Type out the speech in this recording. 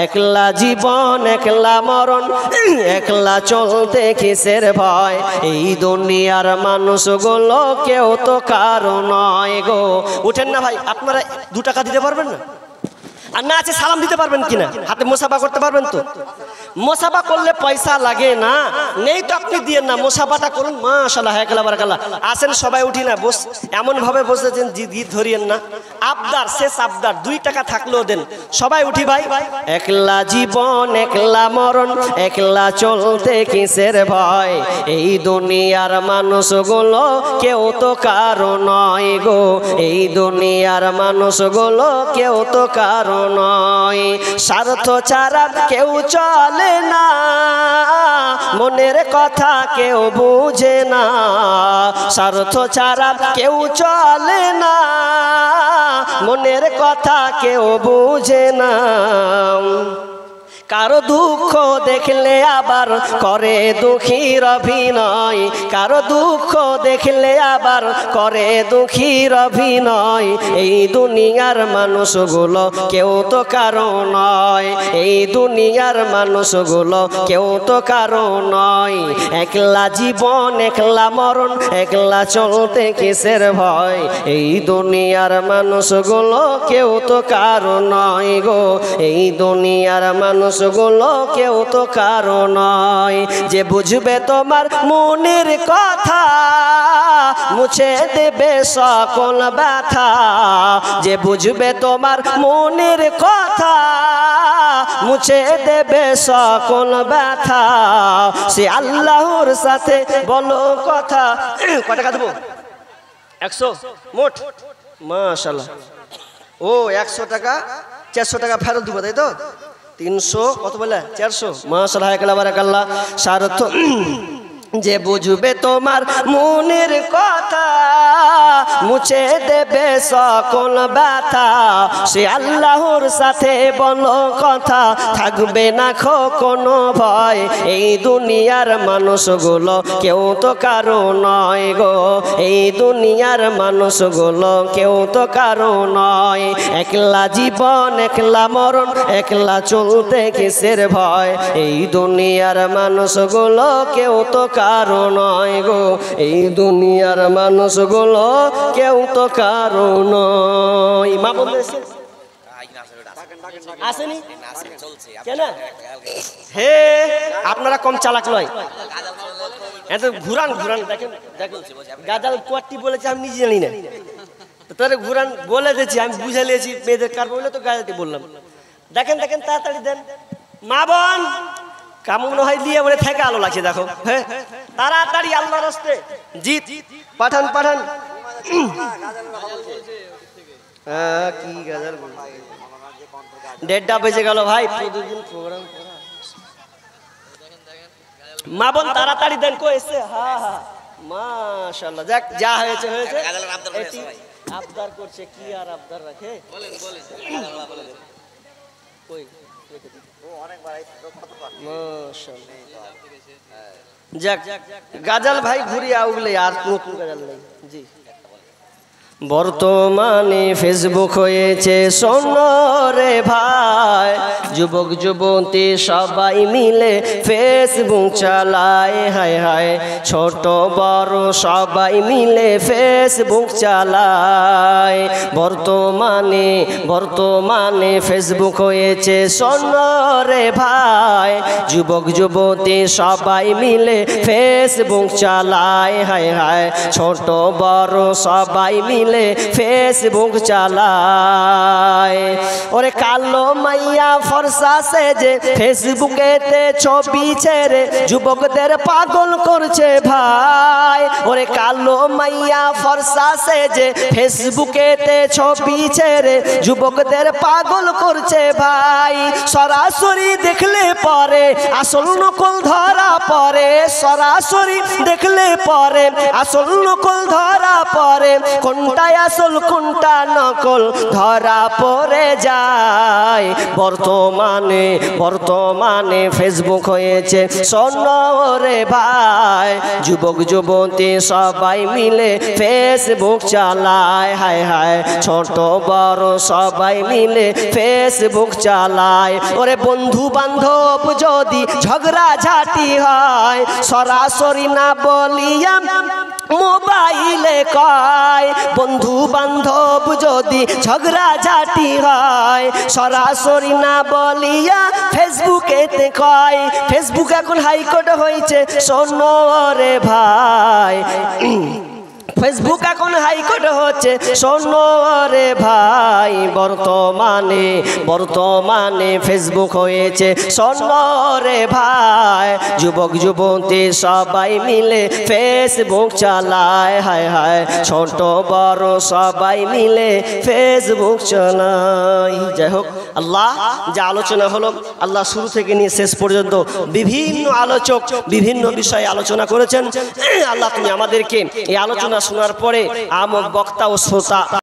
একলা জীবন একলা মরণ, একলা চলতে কিসের ভয়, এই দুনিয়ার মানুষগুলো কেউ তো কারো নয় গো। উঠেন না ভাই, আপনারা 2 টাকা দিতে পারবেন না? আর না আছে সালাম দিতে পারবেন কিনা? হাতে মোসাফা করতে পারবেন তো? মোসাফা করলে পয়সা লাগে না, নেই তো আপনি দিয়েন না, মোসাফাটা করুন। মাশাআল্লাহ, হায়াকাল্লাহ, বারাকাল্লাহ। আসেন সবাই উঠি না, বস, এমন ভাবে বসেছেন জিদ ধরিয়েন না। আবদার, শেষ আবদার, 2 টাকা থাকলেও দেন। সবাই উঠি ভাই। একলা জীবন একলা মরণ, একলা চলতে কিসের ভয়, এই দুনিয়ার মানুষগুলো কেউ তো কারো নয় গো, এই দুনিয়ার মানুষগুলো কেউ তো কারো নয়। স্বার্থ ছাড়া কেউ চলে না, মনের কথা কেউ বুঝে না, স্বার্থ ছাড়া কেউ চলে না, মনের কথা কেউ বুঝে না। কারো দুঃখ দেখলে আবার করে দুঃখীর অভিনয়, কারো দুঃখ দেখলে আবার করে দুঃখীর অভিনয়, এই দুনিয়ার মানুষগুলো কেউ তো কারো নয়, এই দুনিয়ার মানুষগুলো কেউ তো কারো নয়। একলা জীবন একলা মরণ, একলা চলতে কিসের ভয়, এই দুনিয়ার মানুষগুলো কেউ তো কারো নয় গো, এই দুনিয়ার মানুষগুলো কেউ তো কারো নয়। যে বুঝবে তোমার মনের কথা, মুছে দেবে সকল ব্যথা, যে বুঝবে তোমার মনের কথা, মুছে দেবে সকল ব্যথা, সে আল্লাহর সাথে বলো কথা। কত টাকা দেবো? 100 মোট। মাশাআল্লাহ। ও 100 টাকা, 400 টাকা ফেরত দেবো, তাই তো? 300 কত বলে? 400। মাশাআল্লাহ, হায়াকাল্লাহ, বারাকাল্লাহ। স্বার্থ যে বুঝবে তোমার মনের কথা, মুছে দেবে সকল ব্যথা, সে আল্লাহর সাথে বলো কথা, থাকবে না কোনো ভয়, এই দুনিয়ার মানুষগুলো কেউ তো কারো নয় গো, এই দুনিয়ার মানুষগুলো কেউ তো কারো নয়। একলা জীবন একলা মরণ, একলা চলতে কিসের ভয়, এই দুনিয়ার মানুষগুলো কেউ তো কারো নয় গো, এই দুনিয়ার মানুষগুলো কেউ তো কারো নয়। মা বলতেছে আসেনি কেন? হে আপনারা কম চালাক নয়, এত ঘুরান ঘুরান। দেখেন দেখেন, গাজাল কোয়াটি বলেছে আমি নিজে জানি না, তোরে ঘুরান বলে দিয়েছি, আমি বুঝে নিয়েছি মেয়েদের কার বলে তো গাজালটি বললাম। দেখেন দেখেন, তাড়াতাড়ি দেন। মা বোন কামুন হয় দিয়ে বলে থেকে আলো লাগছে, দেখো। হ্যাঁ তাড়াতাড়ি আল্লাহর রাস্তে জিত পাঠান পাঠান। হ্যাঁ কি গাজাল, 1:30 বেজে গেল ভাই, প্রতিদিন প্রোগ্রাম। মা বোন তাড়াতাড়ি দেন, কো এসে। হ্যাঁ হ্যাঁ মাশাআল্লাহ, যাক যা হয়েছে হয়েছে। আবদার করছে, কি আর আবদার রাখে? যাক গাজাল ভাই ঘুরিয়ে আউলে, আর নতুন গাজাল নেই। জি, বর্তমানে ফেসবুক হয়েছে শোনো রে ভাই, যুবক যুবতী সবাই মিলে ফেসবুক চালায়, হায় হায় ছোট বড় সবাই মিলে ফেসবুক চালায়। বর্তমানে বর্তমানে ফেসবুক হয়েছে শোনো রে ভাই, যুবক যুবতী সবাই মিলে ফেসবুক চালায়, হায় হায় ছোট বড় সবাই মিলে ফেসবুক চালায়। ওরে কালো মাইয়া ফর্সা সেজে ফেসবুকেতে ছবি ছেড়ে যুবকদের পাগল করছে ভাই। ওরে কালো মাইয়া ফর্সা সেজে ফেসবুকেতে ছবি ছেড়ে যুবকদের পাগল করছে ভাই। সরাসরি দেখলে পরে আসল নকল ধরা পড়ে, সরাসরি দেখলে পরে আসল নকল ধরা পড়ে, কোনটা কোনটা আসল কোনটা নকল ধরা পড়ে যায়। বর্তমানে ফেসবুক হয়েছে শোনো রে ভাই, যুবক যুবতী সবাই মিলে ফেসবুক চালায়। হায় হায় ছোট বড় সবাই মিলে ফেসবুক চালায়। ওরে বন্ধু বান্ধব যদি ঝগড়া ঝাঁটি হয়, সরাসরি না বলিয়া মোবাইলে কয়। বন্ধু বান্ধব যদি ঝগড়া ঝাঁটি হয়, সরাসরি না বলিয়া ফেসবুকেতে কয়। ফেসবুক এখন হাইকোর্ট হয়েছে শোনো রে ভাই, ফেসবুক এখন হাইকোর্ট হচ্ছে শোনো রে ভাই। বর্তমানে ফেসবুক হয়েছে শোনো রে ভাই, যুবক যুবতী সবাই মিলে ফেসবুক চালায়। হায় হায় ছোট বড় সবাই মিলে ফেসবুক চালায়। যাই হোক, আল্লাহ যে আলোচনা হলো, আল্লাহ শুরু থেকে নিয়ে শেষ পর্যন্ত বিভিন্ন আলোচক বিভিন্ন বিষয়ে আলোচনা করেছেন। আল্লাহ তুমি আমাদেরকে এই আলোচনা শোনার পরে বক্তা ও শ্রোতা